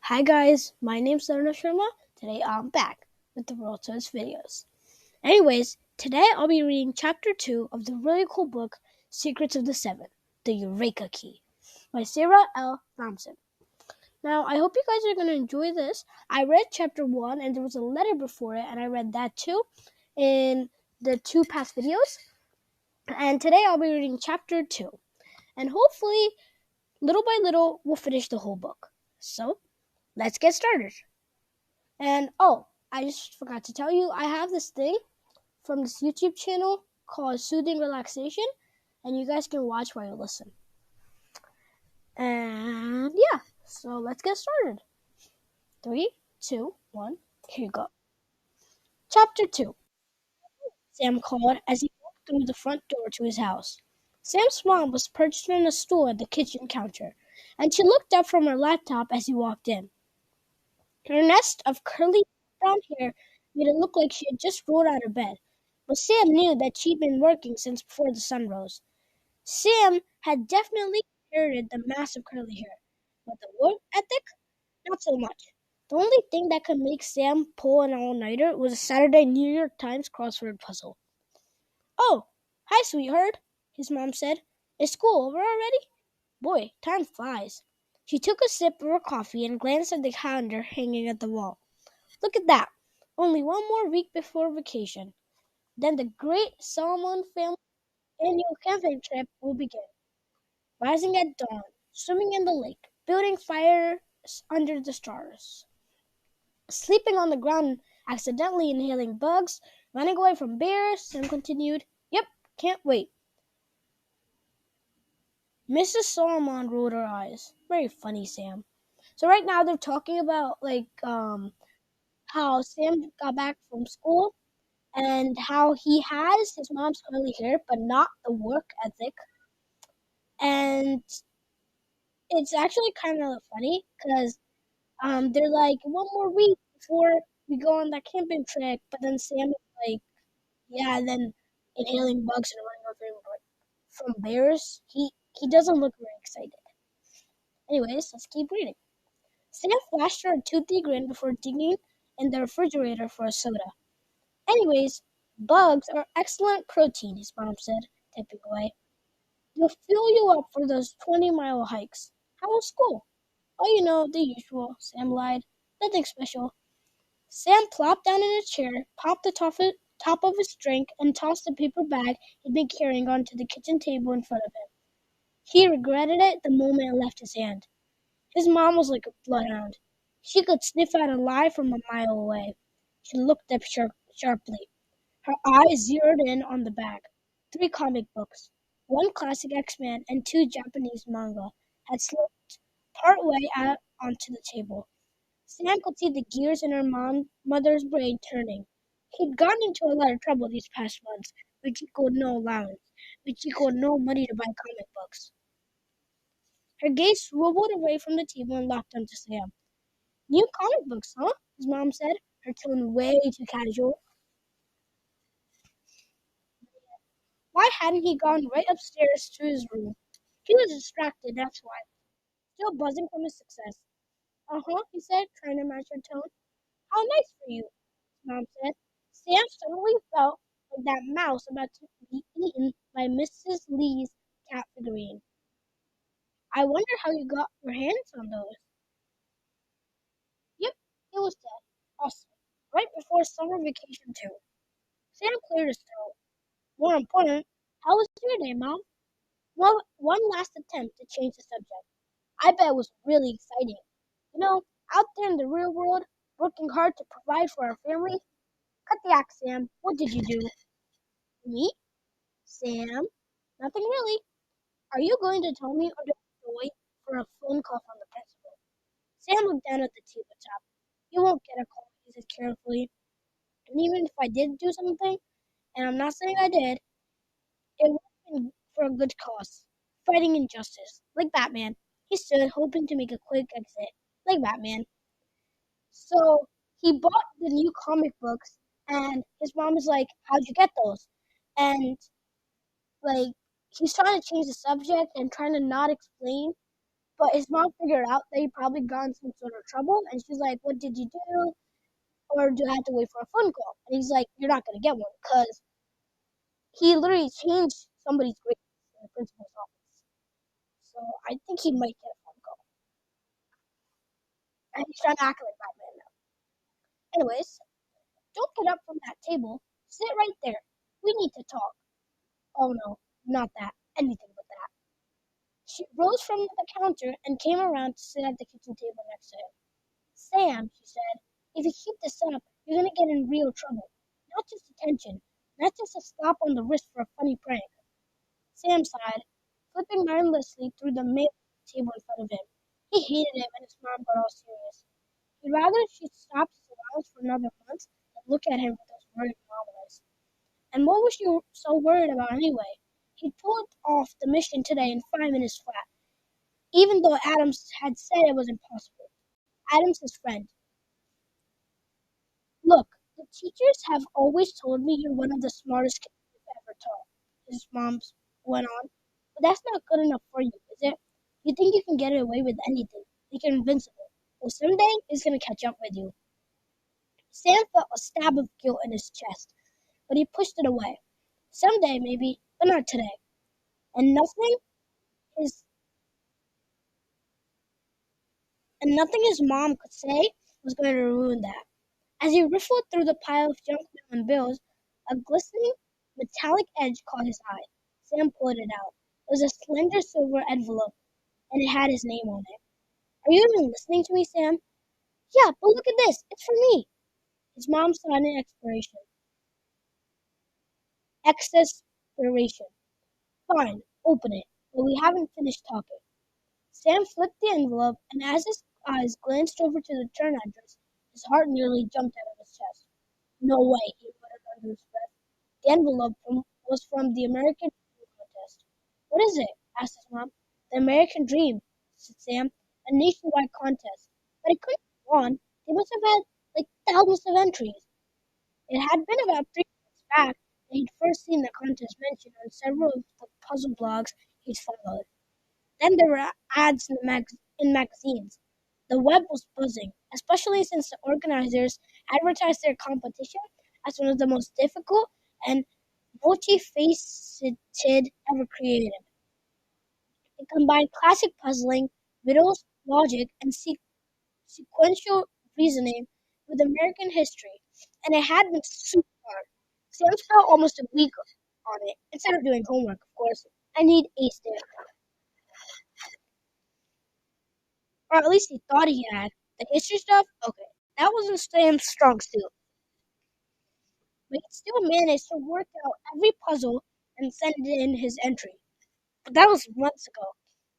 Hi guys, my name's Arnav. Today I'm back with the World Tours videos. Anyways, today I'll be reading chapter 2 of the really cool book Secrets of the Seven, The Eureka Key by Sarah L. Thompson. Now, I hope you guys are going to enjoy this. I read chapter 1 and there was a letter before it and I read that too in the two past videos. And today I'll be reading chapter 2. And hopefully, little by little, we'll finish the whole book. So, let's get started. And I just forgot to tell you, I have this thing from this YouTube channel called Soothing Relaxation, and you guys can watch while you listen. And yeah, so let's get started. 3, 2, 1, here you go. Chapter 2. Sam called as he walked through the front door to his house. Sam's mom was perched on a stool at the kitchen counter, and she looked up from her laptop as he walked in. Her nest of curly brown hair made it look like she had just rolled out of bed, but Sam knew that she'd been working since before the sun rose. Sam had definitely inherited the massive curly hair, but the work ethic, not so much. The only thing that could make Sam pull an all-nighter was a Saturday New York Times crossword puzzle. "Oh, hi, sweetheart," his mom said. "Is school over already? Boy, time flies." She took a sip of her coffee and glanced at the calendar hanging at the wall. "Look at that. Only one more week before vacation. Then the great Solomon family annual camping trip will begin. Rising at dawn, swimming in the lake, building fires under the stars, sleeping on the ground, accidentally inhaling bugs, running away from bears," Sam continued. "Yep, can't wait." Mrs. Solomon rolled her eyes. "Very funny, Sam." So right now they're talking about how Sam got back from school and how he has his mom's curly hair, but not the work ethic. And it's actually kind of funny because they're like, one more week before we go on that camping trip, but then Sam is like, yeah, and then inhaling bugs and running over from bears. He doesn't look very excited. Anyways, let's keep reading. Sam flashed her a toothy grin before digging in the refrigerator for a soda. "Anyways, bugs are excellent protein," his mom said, typing away. "They'll fill you up for those 20-mile hikes. How was school?" "Oh, the usual," Sam lied. "Nothing special." Sam plopped down in a chair, popped the top of his drink, and tossed the paper bag he'd been carrying onto the kitchen table in front of him. He regretted it the moment it left his hand. His mom was like a bloodhound. She could sniff out a lie from a mile away. She looked up sharply. Her eyes zeroed in on the bag. 3 comic books, 1 classic X-Men, and 2 Japanese manga had slipped partway out onto the table. Sam could see the gears in her mother's brain turning. He'd gotten into a lot of trouble these past months, which equaled no allowance, which equaled no money to buy comic books. Her gaze swiveled away from the table and locked onto Sam. "New comic books, huh?" his mom said, her tone way too casual. Why hadn't he gone right upstairs to his room? He was distracted, that's why. Still buzzing from his success. "Uh-huh," he said, trying to match her tone. "How nice for you," his mom said. Sam suddenly felt like that mouse about to be eaten by Mrs. Lee's cat figurine. "I wonder how you got your hands on those." "Yep, it was dead. Awesome. Right before summer vacation, too." Sam cleared his throat. "More important, how was your day, Mom?" One last attempt to change the subject. "I bet it was really exciting. Out there in the real world, working hard to provide for our family." "Cut the act, Sam. What did you do?" "Me? Sam? Nothing really." "Are you going to tell me, or do I have to wait for a phone call from the principal?" Sam looked down at the tabletop. "You won't get a call," he said carefully. "And even if I did do something, and I'm not saying I did, it would have been for a good cause. Fighting injustice. Like Batman." He stood, hoping to make a quick exit. Like Batman. So he bought the new comic books, and his mom was like, "How'd you get those?" And like he's trying to change the subject and trying to not explain, But his mom figured out that he probably got in some sort of trouble, and she's like, "What did you do? Or do I have to wait for a phone call?" And he's like, "You're not gonna get one because he literally changed somebody's grades in the principal's office. So I think he might get a phone call." And he's trying to act like Batman now. Anyways, don't get up from that table. Sit right there. We need to talk. Oh no, not that. Anything but that. She rose from the counter and came around to sit at the kitchen table next to him. "Sam," she said, "if you keep this up, you're going to get in real trouble. Not just detention, not just a slap on the wrist for a funny prank." Sam sighed, flipping mindlessly through the mail on the table in front of him. He hated it when his mom got all serious. He'd rather she stopped his allowance for another month than look at him with those worried mom eyes. And what was she so worried about anyway? He'd pulled off the mission today in 5 minutes flat, even though Adams had said it was impossible. Adams, his friend. "Look, the teachers have always told me you're one of the smartest kids I've ever taught," his mom went on. "But that's not good enough for you, is it? You think you can get away with anything, like you're invincible. Well, someday it's going to catch up with you." Sam felt a stab of guilt in his chest, but he pushed it away. Someday, maybe, but not today. And his nothing his mom could say was going to ruin that. As he riffled through the pile of junk mail and bills, a glistening metallic edge caught his eye. Sam pulled it out. It was a slender silver envelope, and it had his name on it. "Are you even listening to me, Sam?" "Yeah, but look at this. It's for me." His mom signed an exasperation. "Fine, open it, but we haven't finished talking." Sam flipped the envelope, and as his eyes glanced over to the return address, his heart nearly jumped out of his chest. "No way," he muttered under his breath. The envelope was from the American Dream Contest. "What is it?" asked his mom. "The American Dream," said Sam. "A nationwide contest. But it couldn't have won. They must have had, like, thousands of entries." It had been about 3 months back that he'd first seen the contest mentioned on several of the puzzle blogs he'd followed. Then there were ads in magazines. The web was buzzing, especially since the organizers advertised their competition as one of the most difficult and multifaceted ever created. It combined classic puzzling, riddles, logic, and sequential reasoning with American history, and it had been super hard. Sam spent almost a week on it, instead of doing homework, of course, and he'd aced it. Or at least he thought he had. The history stuff? Okay, that wasn't Sam's strong suit. But he still managed to work out every puzzle and send in his entry. But that was months ago.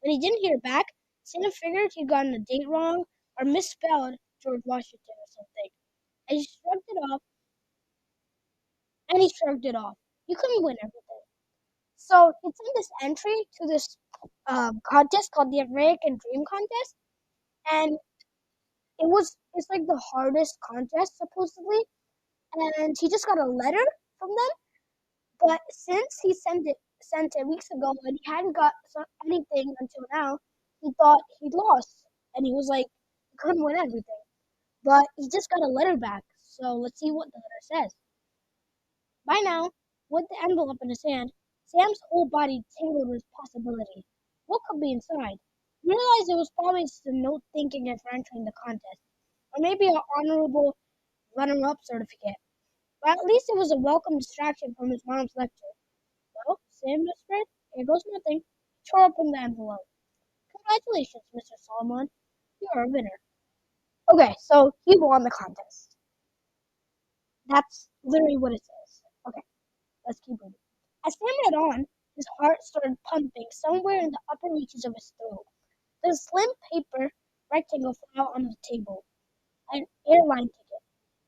When he didn't hear back, Sam figured he'd gotten a date wrong or misspelled George Washington or something. And he shrugged it off, and he shrugged it off. You couldn't win everything. So he sent this entry to this contest called the American Dream Contest, and it's like the hardest contest supposedly, and he just got a letter from them. But since he sent it weeks ago and he hadn't got anything until now, he thought he'd lost, and he was like, he couldn't win everything. But he just got a letter back, so let's see what the letter says. By now, with the envelope in his hand, Sam's whole body tingled with possibility. What could be inside? He realized it was probably just a note thanking him for entering the contest, or maybe an honorable runner-up certificate. But at least it was a welcome distraction from his mom's lecture. "Well," Sam whispered, "here goes nothing." He tore open the envelope. "Congratulations, Mr. Solomon. You are a winner." Okay, so he won the contest. That's literally what it says. Okay, let's keep reading. As Sam read on, his heart started pumping somewhere in the upper reaches of his throat. The slim paper rectangle fell out on the table. An airline ticket.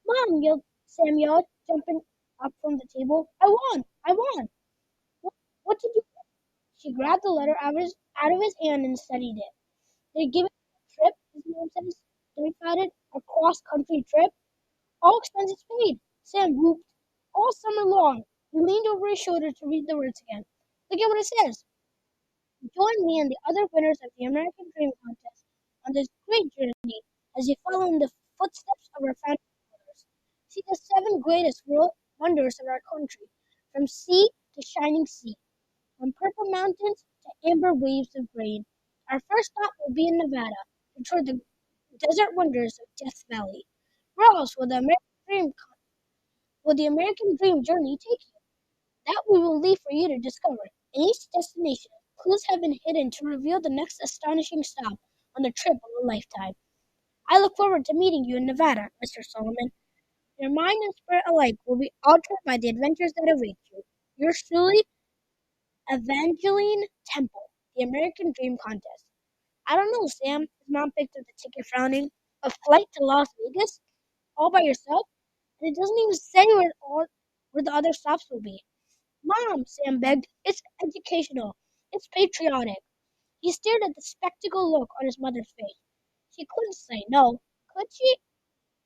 "Mom!" Sam yelled, jumping up from the table. "I won! I won!" What did you get?" She grabbed the letter out of his hand and studied it. "They're giving me a trip," his mom said, dumbfounded. "A cross-country trip. All expenses paid." Sam whooped. All summer long, he leaned over his shoulder to read the words again. "Look at what it says." Join me and the other winners of the American Dream Contest on this great journey as we follow in the footsteps of our founding fathers. See the seven greatest world wonders of our country, from sea to shining sea, from purple mountains to amber waves of grain. Our first stop will be in Nevada, to tour the desert wonders of Death Valley. Where else will the American Dream journey take you? That we will leave for you to discover. In each destination, clues have been hidden to reveal the next astonishing stop on the trip of a lifetime. I look forward to meeting you in Nevada, Mr. Solomon. Your mind and spirit alike will be altered by the adventures that await you. Yours truly, Evangeline Temple, the American Dream Contest. I don't know, Sam. His mom picked up the ticket, frowning. A flight to Las Vegas? All by yourself? And it doesn't even say where the other stops will be. Mom, Sam begged, it's educational. It's patriotic. He stared at the spectacled look on his mother's face. She couldn't say no, could she?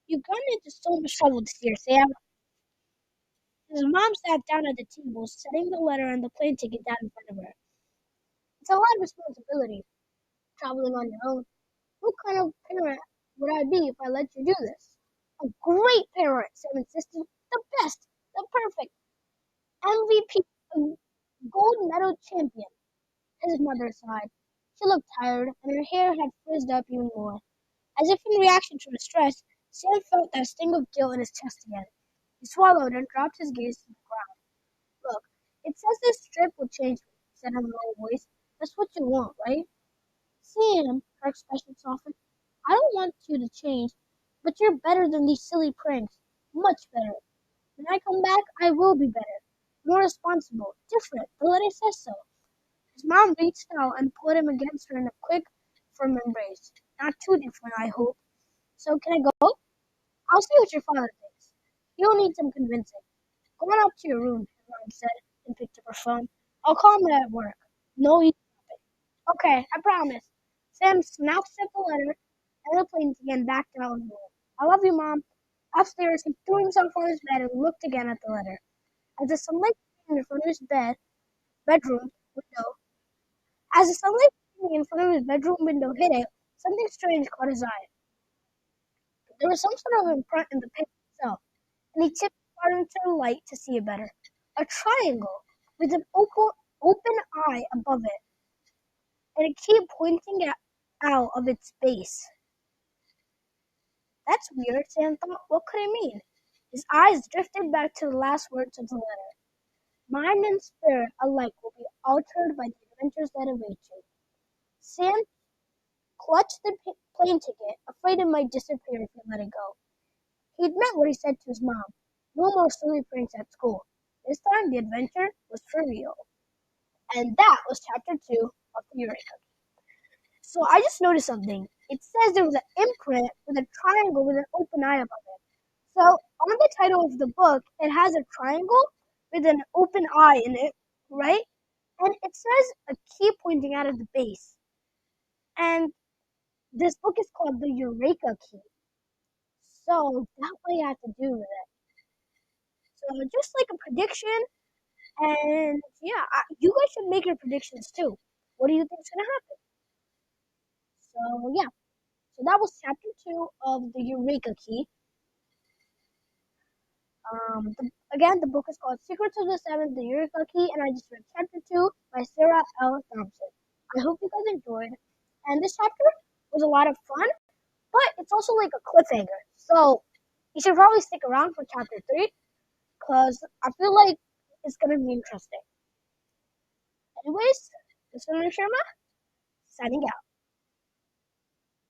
You've gotten into so much trouble this year, Sam. His mom sat down at the table, setting the letter and the plane ticket down in front of her. It's a lot of responsibility, traveling on your own. What kind of parent would I be if I let you do this? A great parent, Sam insisted. The best, the perfect, MVP, a gold medal champion. His mother sighed. She looked tired, and her hair had frizzed up even more. As if in reaction to the stress, Sam felt that sting of guilt in his chest again. He swallowed and dropped his gaze to the ground. Look, it says this trip will change me, he said in a low voice. That's what you want, right? Sam, her expression softened. I don't want you to change, but you're better than these silly pranks. Much better. When I come back, I will be better. More responsible. Different. The letter says so. His mom reached out and put him against her in a quick, firm embrace. Not too different, I hope. So can I go? I'll see what your father thinks. You'll need some convincing. Go on up to your room, his mom said, and picked up her phone. I'll call him at work. No, you stop it. Okay, I promise. Sam snapped at the letter and the plane again backed out of the room. I love you, Mom. Upstairs, he threw himself on his bed and looked again at the letter. As the sunlight came in front of his bedroom window, as the sunlight in front of his bedroom window hit it, something strange caught his eye. There was some sort of imprint in the paper itself, and he tipped far into the light to see it better. A triangle with an open eye above it, and a key pointing out of its base. That's weird, Sam thought. What could it mean? His eyes drifted back to the last words of the letter. Mind and spirit alike will be altered by the adventures that await you. Sam clutched the plane ticket, afraid it might disappear if he let it go. He'd meant what he said to his mom. No more silly pranks at school. This time the adventure was for real. And that was chapter 2 of the Eureka. So I just noticed something. It says there was an imprint with a triangle with an open eye above it. So on the title of the book, it has a triangle with an open eye in it, right? And it says a key pointing out of the base. And this book is called the Eureka Key. So that might have to do with it. So just like a prediction, and yeah, you guys should make your predictions too. What do you think is gonna happen? So yeah, so that was chapter 2 of the Eureka Key. Again, the book is called Secrets of the Seven, the Eureka Key, and I just read chapter 2 by Sarah L. Thompson. I hope you guys enjoyed. And this chapter was a lot of fun, but it's also like a cliffhanger. So you should probably stick around for chapter 3, because I feel like it's going to be interesting. Anyways, this is Sharma, signing out.